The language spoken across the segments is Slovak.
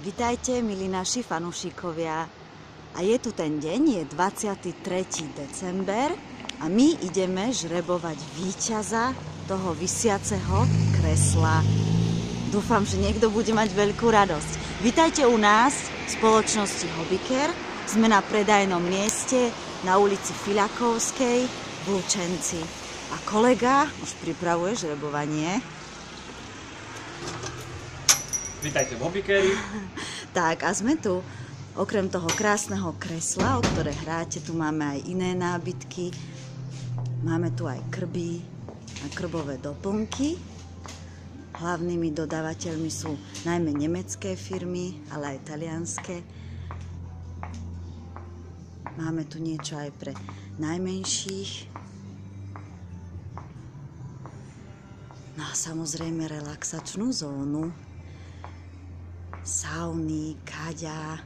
Vitajte, milí naši fanúšikovia. A je tu ten deň, je 23. december a my ideme žrebovať víťaza toho visiaceho kresla. Dúfam, že niekto bude mať veľkú radosť. Vitajte u nás v spoločnosti Hobbyker. Sme na predajnom mieste na ulici Filakovskej v Lučenci. A kolega už pripravuje žrebovanie. Vítajte v Hobbykeri. Tak a sme tu. Okrem toho krásneho kresla, o ktoré hráte, tu máme aj iné nábytky. Máme tu aj krby a krbové doplnky. Hlavnými dodávateľmi sú najmä nemecké firmy, ale aj talianske. Máme tu niečo aj pre najmenších. No a samozrejme relaxačnú zónu. Sauny, kaďa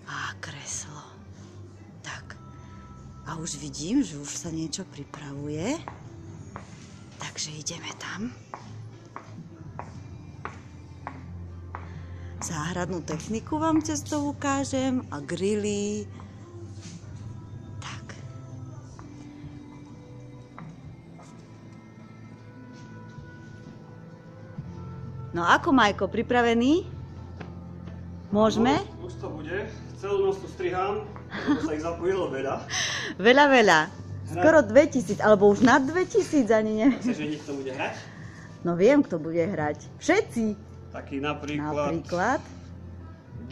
a kreslo. Tak. A už vidím, že už sa niečo pripravuje. Takže ideme tam. Záhradnú techniku vám cez to ukážem a grily. Tak. No ako, Majko, pripravený? Môžeme? Už to bude. Celú noc tu strihám, lebo sa ich zapojilo veľa. Veľa. Skoro 2000, alebo už nad 2000, ani neviem. Chceš, že niekto bude hrať? No viem, kto bude hrať. Všetci. Taký napríklad Napríklad.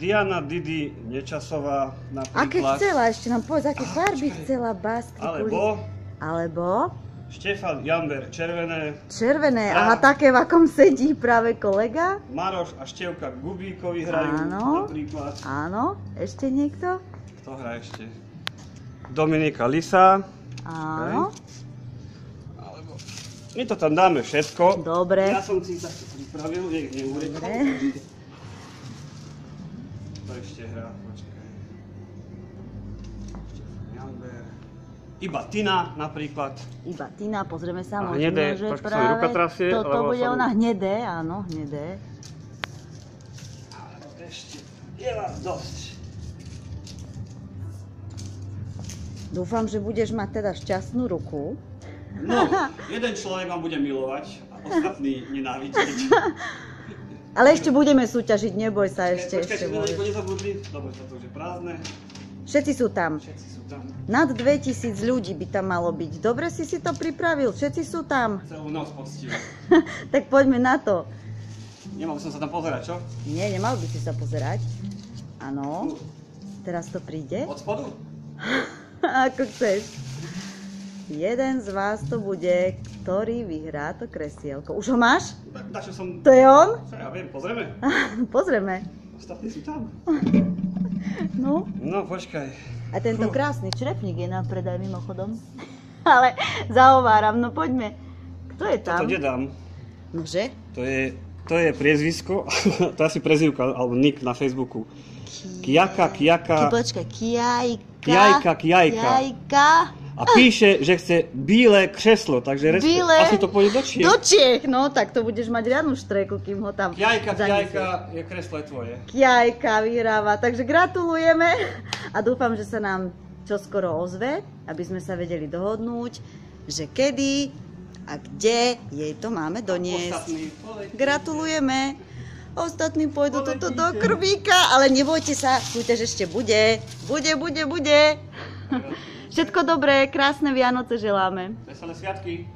Diana Didi Nečasová napríklad. Aké chcela? Ešte nám povedz, aké farby chcela, básky. Alebo Štefan Jamber červené. Červené. Aha, také, v akom sedí práve kolega. Maroš a Števka Gubíkovi hrajú napríklad. Áno. Ešte niekto? Kto hrá ešte? Dominika Lisa. Áno. Alebo my to tam dáme všetko. Dobre. Ja som si takto pripravil, nech neúrekol. Dobre. To ešte hrá, počkaj. Štefan Jamber. Iba Tina napríklad. Iba Tina, pozrieme sa, hnedé, možno, že trošku sa mi ruka trasie, toto lebo bude som... ona hnedé, áno, hnedé. Ale ešte je vás dosť. Dúfam, že budeš mať teda šťastnú ruku. No, jeden človek vám bude milovať a ostatní nenávidieť. Ale ešte budeme súťažiť, neboj sa, ešte Počkajte, môžeš. nezabudli. Dobre, toto už je prázdne. Všetci sú tam. Všetci sú tam. Nad 2000 ľudí by tam malo byť. Dobre si to pripravil, všetci sú tam. Celú noc poctivo. Tak poďme na to. Nemal by som sa tam pozerať, čo? Nie, nemal by si sa pozerať. Áno. Teraz to príde. Od spodu? Ako chceš. Jeden z vás to bude, ktorý vyhrá to kresielko. Už ho máš? Dačo som... To je on? Čo ja viem, pozrieme. Pozrieme. Ostatní sú tam. No. No, počkaj. A tento krásny črepník je na predaj mimochodom. Ale zahováram, no poďme. Kto je tam? Toto nedám. Nože? To je priezvisko, to je asi prezývka, alebo nick na Facebooku. Kijaka. Počkaj, Kijajka. Kijajka. A píše, že chce bíle křeslo, takže asi to pôjde do Čiech. Do Čiech, no tak to budeš mať riadnu štreku, kým ho tam Kijajka, je kreslo je tvoje. Kijajka vyhráva, takže gratulujeme a dúfam, že sa nám čoskoro ozve, aby sme sa vedeli dohodnúť, že kedy a kde jej to máme doniesť. Gratulujeme. Ostatní pôjdu toto do krbíka, ale nebojte sa, súťaž ešte bude. Bude. Všetko dobré, krásne Vianoce želáme. Veselé sviatky.